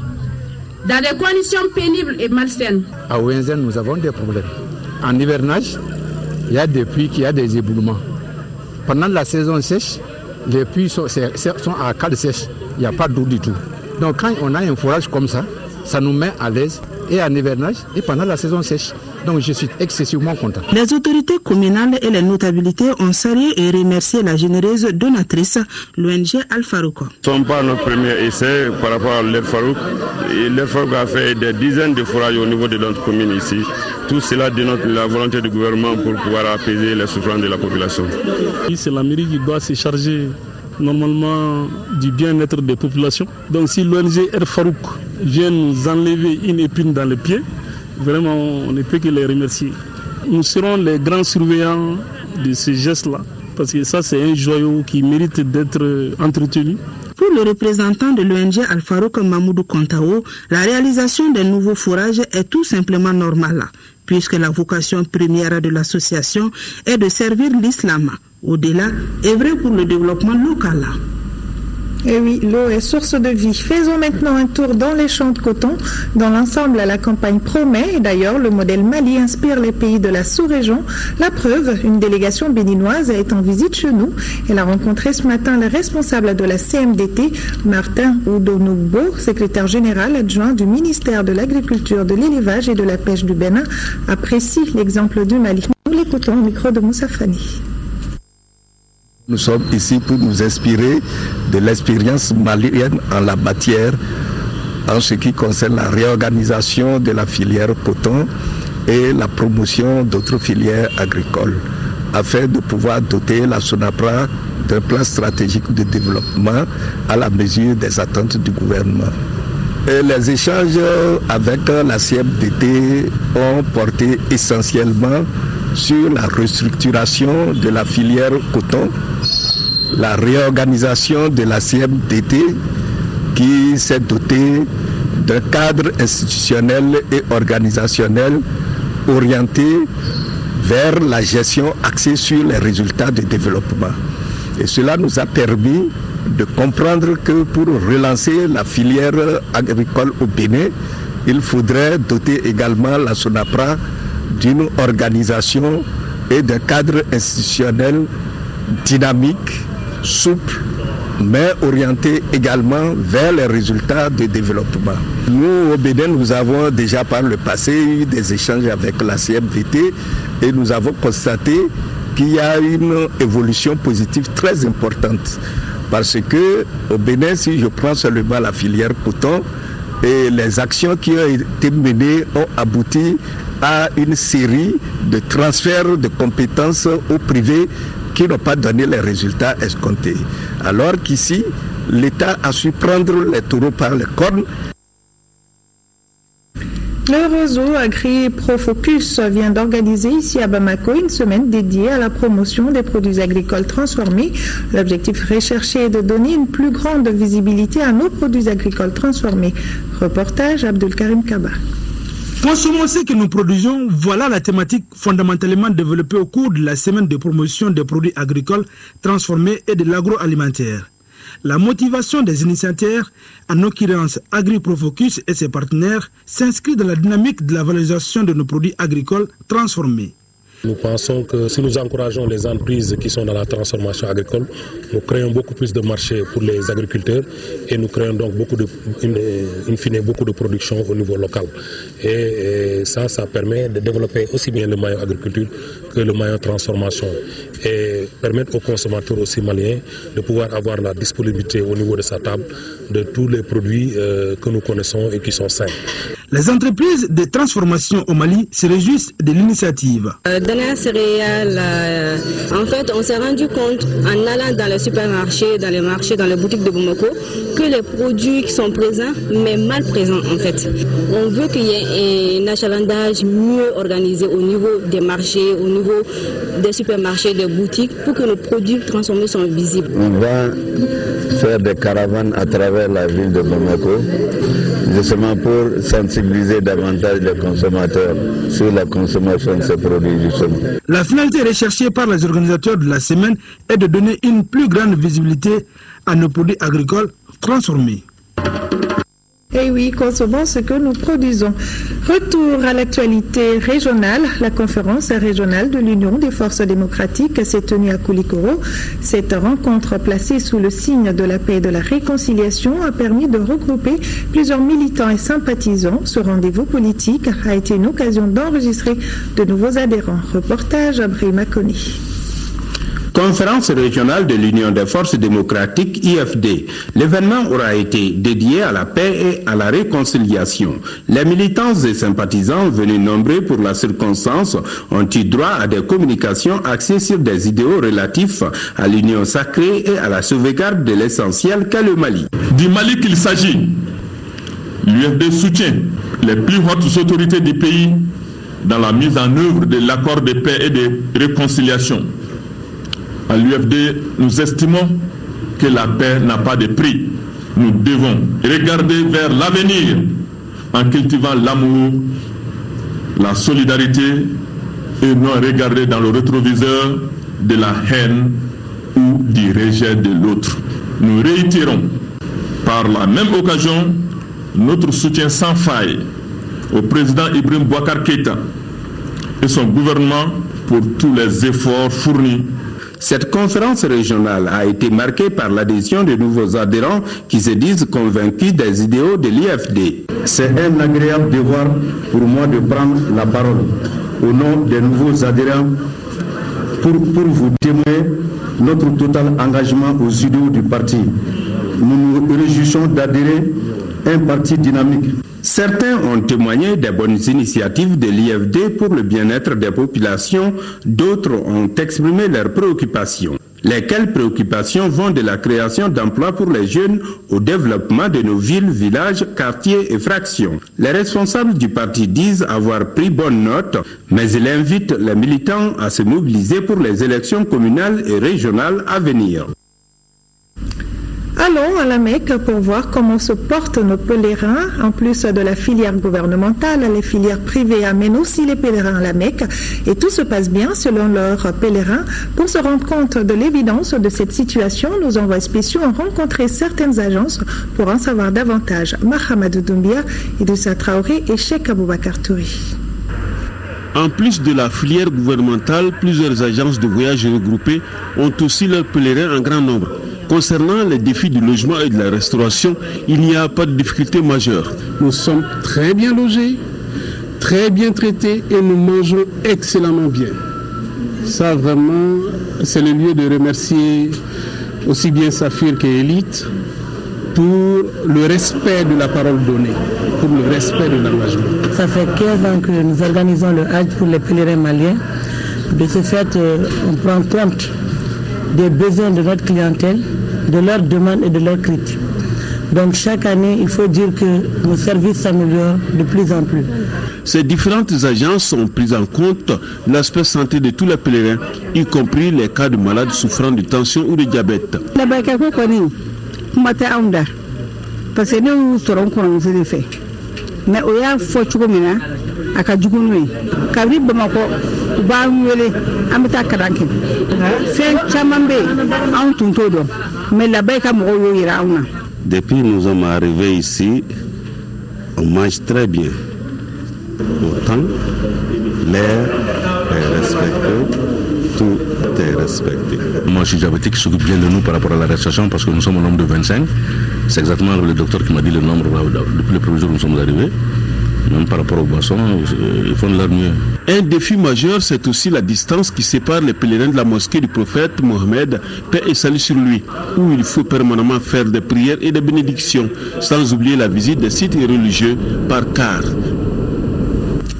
dans des conditions pénibles et malsaines. À Ouenzen, nous avons des problèmes. En hivernage, il y a des puits qui ont des éboulements. Pendant la saison sèche, les puits sont à cas de sèche. Il n'y a pas d'eau du tout. Donc quand on a un forage comme ça, ça nous met à l'aise et en hivernage et pendant la saison sèche. Donc je suis excessivement content. Les autorités communales et les notabilités ont salué et remercié la généreuse donatrice, l'ONG Al-Farouk. Ce n'est pas notre premier essai par rapport à l'Al-Farouk. L'Al-Farouk a fait des dizaines de forages au niveau de notre commune ici. Tout cela dénote la volonté du gouvernement pour pouvoir apaiser les souffrances de la population. C'est la mairie qui doit se charger normalement du bien-être des populations. Donc si l'ONG Al-Farouk vient nous enlever une épine dans le pied, vraiment on ne peut que les remercier. Nous serons les grands surveillants de ce geste-là. Parce que ça, c'est un joyau qui mérite d'être entretenu. Pour le représentant de l'ONG Al-Farouk Mahmoudou Kontao, la réalisation des nouveaux forages est tout simplement normale, puisque la vocation première de l'association est de servir l'islam. Au-delà, œuvrer pour le développement local. Et oui, l'eau est source de vie. Faisons maintenant un tour dans les champs de coton. Dans l'ensemble, la campagne promet. Et d'ailleurs, le modèle Mali inspire les pays de la sous-région. La preuve, une délégation béninoise est en visite chez nous. Elle a rencontré ce matin le responsable de la CMDT, Martin Oudonougbo, secrétaire général adjoint du ministère de l'Agriculture, de l'Élevage et de la Pêche du Bénin, apprécie l'exemple du Mali. Nous l'écoutons au micro de Moussa Fani. Nous sommes ici pour nous inspirer de l'expérience malienne en la matière, en ce qui concerne la réorganisation de la filière coton et la promotion d'autres filières agricoles, afin de pouvoir doter la SONAPRA d'un plan stratégique de développement à la mesure des attentes du gouvernement. Et les échanges avec la CMDT ont porté essentiellement sur la restructuration de la filière coton, la réorganisation de la CMDT qui s'est dotée d'un cadre institutionnel et organisationnel orienté vers la gestion axée sur les résultats du développement. Et cela nous a permis de comprendre que pour relancer la filière agricole au Bénin, il faudrait doter également la SONAPRA d'une organisation et d'un cadre institutionnel dynamique, souple, mais orienté également vers les résultats du développement. Nous, au Bénin, nous avons déjà par le passé eu des échanges avec la CMDT et nous avons constaté qu'il y a une évolution positive très importante. Parce que au Bénin, si je prends seulement la filière coton, et les actions qui ont été menées ont abouti à une série de transferts de compétences au privé qui n'ont pas donné les résultats escomptés. Alors qu'ici, l'État a su prendre les taureaux par les cornes. Le réseau Agri-Profocus vient d'organiser ici à Bamako une semaine dédiée à la promotion des produits agricoles transformés. L'objectif recherché est de donner une plus grande visibilité à nos produits agricoles transformés. Reportage Abdul Karim Kaba. Consommons ce que nous produisons, voilà la thématique fondamentalement développée au cours de la semaine de promotion des produits agricoles transformés et de l'agroalimentaire. La motivation des initiateurs, en l'occurrence Agri-Profocus et ses partenaires, s'inscrit dans la dynamique de la valorisation de nos produits agricoles transformés. Nous pensons que si nous encourageons les entreprises qui sont dans la transformation agricole, nous créons beaucoup plus de marchés pour les agriculteurs et nous créons donc beaucoup de production au niveau local. Et ça permet de développer aussi bien le maillon agriculture que le maillon transformation et permettre aux consommateurs aussi maliens de pouvoir avoir la disponibilité au niveau de sa table de tous les produits que nous connaissons et qui sont sains. Les entreprises de transformation au Mali se réjouissent de l'initiative. Dans la céréale, en fait, on s'est rendu compte en allant dans les supermarchés, dans les marchés, dans les boutiques de Bamako, que les produits qui sont présents, mais mal présents en fait. On veut qu'il y ait un achalandage mieux organisé au niveau des marchés, au niveau des supermarchés, des boutiques, pour que nos produits transformés soient visibles. On va faire des caravanes à travers la ville de Bamako, justement pour sensibiliser davantage les consommateurs sur la consommation de ces produits. La finalité recherchée par les organisateurs de la semaine est de donner une plus grande visibilité à nos produits agricoles transformés. Eh oui, consommons ce que nous produisons. Retour à l'actualité régionale. La conférence régionale de l'Union des forces démocratiques s'est tenue à Koulikoro. Cette rencontre placée sous le signe de la paix et de la réconciliation a permis de regrouper plusieurs militants et sympathisants. Ce rendez-vous politique a été une occasion d'enregistrer de nouveaux adhérents. Reportage Abrahima Koni. Conférence régionale de l'Union des forces démocratiques IFD. L'événement aura été dédié à la paix et à la réconciliation. Les militants et sympathisants venus nombreux pour la circonstance ont eu droit à des communications axées sur des idéaux relatifs à l'union sacrée et à la sauvegarde de l'essentiel qu'est le Mali. Du Mali qu'il s'agit, l'UFD soutient les plus hautes autorités du pays dans la mise en œuvre de l'accord de paix et de réconciliation. À l'UFD, nous estimons que la paix n'a pas de prix. Nous devons regarder vers l'avenir en cultivant l'amour, la solidarité et non regarder dans le rétroviseur de la haine ou du rejet de l'autre. Nous réitérons par la même occasion notre soutien sans faille au président Ibrahim Boubacar Keïta et son gouvernement pour tous les efforts fournis. Cette conférence régionale a été marquée par l'adhésion de nouveaux adhérents qui se disent convaincus des idéaux de l'IFD. C'est un agréable devoir pour moi de prendre la parole au nom des nouveaux adhérents pour vous témoigner notre total engagement aux idéaux du parti. Nous nous réjouissons d'adhérer à un parti dynamique. Certains ont témoigné des bonnes initiatives de l'IFD pour le bien-être des populations, d'autres ont exprimé leurs préoccupations. Lesquelles préoccupations vont de la création d'emplois pour les jeunes au développement de nos villes, villages, quartiers et fractions. Les responsables du parti disent avoir pris bonne note, mais ils invitent les militants à se mobiliser pour les élections communales et régionales à venir. Allons à la Mecque pour voir comment se portent nos pèlerins. En plus de la filière gouvernementale, les filières privées amènent aussi les pèlerins à la Mecque et tout se passe bien selon leurs pèlerins. Pour se rendre compte de l'évidence de cette situation, nos envois spéciaux ont rencontré certaines agences pour en savoir davantage. Mahamadou Doumbia, Idrissa Traoré et Cheikh Aboubakar Touri. En plus de la filière gouvernementale, plusieurs agences de voyage regroupées ont aussi leurs pèlerins en grand nombre. Concernant les défis du logement et de la restauration, il n'y a pas de difficulté majeure. Nous sommes très bien logés, très bien traités et nous mangeons excellemment bien. Ça vraiment, c'est le lieu de remercier aussi bien Saphir qu'Élite pour le respect de la parole donnée, pour le respect de l'engagement. Ça fait 15 ans que nous organisons le Hajj pour les pèlerins maliens. De ce fait, on prend compte des besoins de notre clientèle, de leurs demandes et de leurs critiques. Donc chaque année, il faut dire que nos services s'améliorent de plus en plus. Ces différentes agences ont pris en compte l'aspect santé de tous les pèlerins, y compris les cas de malades souffrant de tension ou de diabète. Parce que nous serons connus fait. Mais il y a faut que nous akajugunwe kabri bamako ba wele amita kadanke fait chamambe en tuntodo mais la baïka mo yira auna. Depuis nous sommes arrivés ici, on mange très bien. Autant l'air est respecté, tout est respecté. Moi je suis diabétique, qui s'occupe bien de nous par rapport à la restauration parce que nous sommes au nombre de 25. C'est exactement le docteur qui m'a dit le nombre depuis le premier jour où nous sommes arrivés. Même par rapport aux boissons, ils font de leur mieux. Un défi majeur, c'est aussi la distance qui sépare les pèlerins de la mosquée du prophète Mohammed, paix et salut sur lui, où il faut permanemment faire des prières et des bénédictions, sans oublier la visite des sites religieux par car.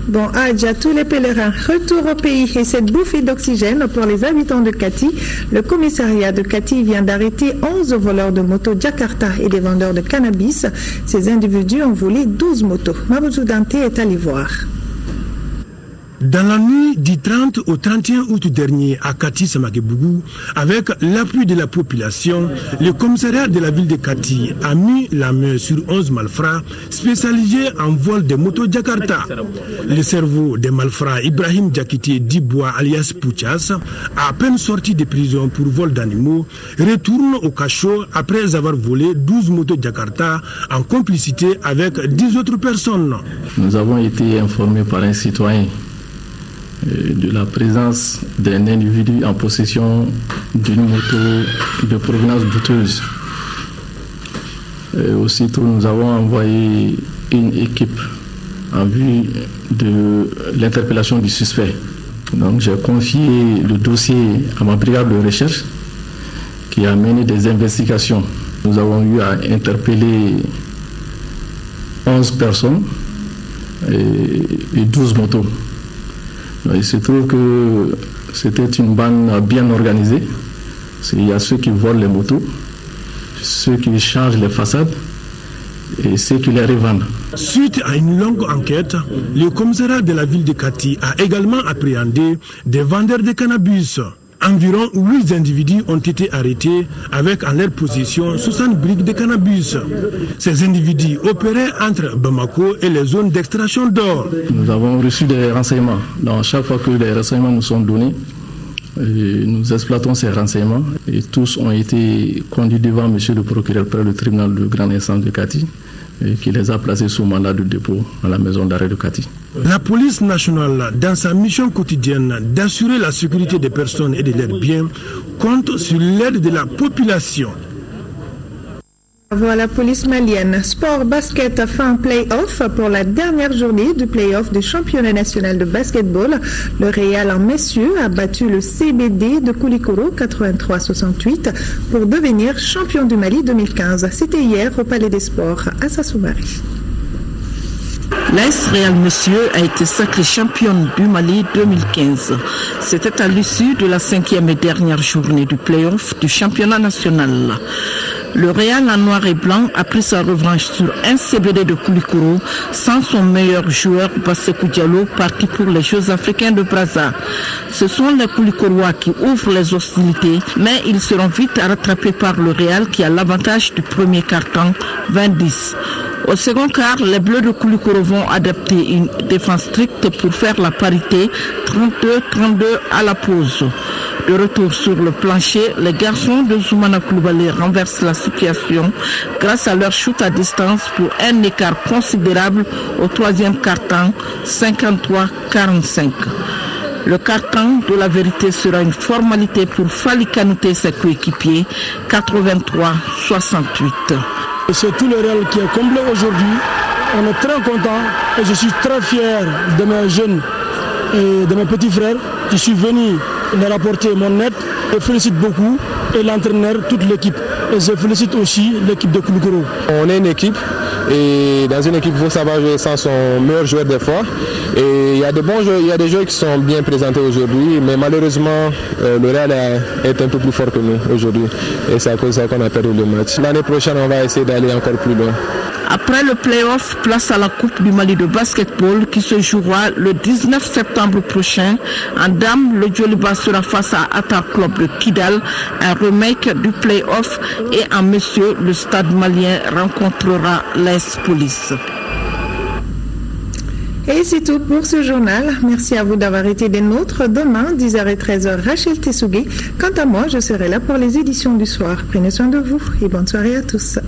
Bon Hajj à tous les pèlerins, retour au pays et cette bouffée d'oxygène pour les habitants de Kati. Le commissariat de Kati vient d'arrêter 11 voleurs de motos Jakarta et des vendeurs de cannabis. Ces individus ont volé 12 motos. Mabouzou Dante est allé voir. Dans la nuit du 30 au 31 août dernier à Kati-Samaguebougou, avec l'appui de la population, le commissariat de la ville de Kati a mis la main sur 11 malfrats spécialisés en vol de motos Jakarta. Le cerveau des malfrats Ibrahim Diakité Dibois alias Pouchas, à peine sorti de prison pour vol d'animaux, retourne au cachot après avoir volé 12 motos Jakarta en complicité avec 10 autres personnes. Nous avons été informés par un citoyen de la présence d'un individu en possession d'une moto de provenance douteuse. Aussitôt, nous avons envoyé une équipe en vue de l'interpellation du suspect. Donc, j'ai confié le dossier à ma brigade de recherche qui a mené des investigations. Nous avons eu à interpeller 11 personnes et 12 motos. Il se trouve que c'était une bande bien organisée. Il y a ceux qui volent les motos, ceux qui changent les façades et ceux qui les revendent. Suite à une longue enquête, le commissariat de la ville de Kati a également appréhendé des vendeurs de cannabis. Environ 8 individus ont été arrêtés avec en leur possession 60 briques de cannabis. Ces individus opéraient entre Bamako et les zones d'extraction d'or. Nous avons reçu des renseignements. Donc, chaque fois que les renseignements nous sont donnés, nous exploitons ces renseignements et tous ont été conduits devant monsieur le procureur près du tribunal de grande instance de Kati, et qui les a placés sous mandat de dépôt à la maison d'arrêt de Kati. La police nationale, dans sa mission quotidienne d'assurer la sécurité des personnes et de leurs biens, compte sur l'aide de la population. Voilà, police malienne. Sport basket fin play-off pour la dernière journée du play-off du championnat national de basketball. Le Real en messieurs a battu le CBD de Koulikoro 83-68 pour devenir champion du Mali 2015. C'était hier au Palais des Sports à Sassoumari. L'AS Real Messieurs a été sacrée championne du Mali 2015. C'était à l'issue de la 5e et dernière journée du play-off du championnat national. Le Real en noir et blanc a pris sa revanche sur un CBD de Koulikoro sans son meilleur joueur Bassekou Diallo parti pour les Jeux africains de Brazza. Ce sont les Koulikorois qui ouvrent les hostilités, mais ils seront vite rattrapés par le Real qui a l'avantage du premier quart-temps 20-10. Au second quart, les Bleus de Koulikoro vont adapter une défense stricte pour faire la parité 32-32 à la pause. De retour sur le plancher, les garçons de Zoumana Koulibaly renversent la situation grâce à leur shoot à distance pour un écart considérable au troisième quart-temps, 53-45. Le quart-temps de la vérité sera une formalité pour Fali Kanouté et ses coéquipiers, 83-68. C'est tout le Real qui est complet aujourd'hui. On est très content et je suis très fier de mes jeunes et de mes petits frères. Je suis venu leur apporter mon aide. Je félicite beaucoup et l'entraîneur, toute l'équipe. Et je félicite aussi l'équipe de Koulikoro. On est une équipe et dans une équipe, il faut savoir jouer sans son meilleur joueur des fois. Et il y a des bons joueurs, il y a des joueurs qui sont bien présentés aujourd'hui, mais malheureusement, le Real est un peu plus fort que nous aujourd'hui. Et c'est à cause de ça qu'on a perdu le match. L'année prochaine, on va essayer d'aller encore plus loin. Après le play-off, place à la Coupe du Mali de basketball qui se jouera le 19 septembre prochain. En dames, le Djoliba sera face à Atta Club de Kidal, un remake du play-off. Et en messieurs, le stade malien rencontrera l'AS Police. Et c'est tout pour ce journal. Merci à vous d'avoir été des nôtres. Demain, 10h et 13h, Rachel Tessougui. Quant à moi, je serai là pour les éditions du soir. Prenez soin de vous et bonne soirée à tous.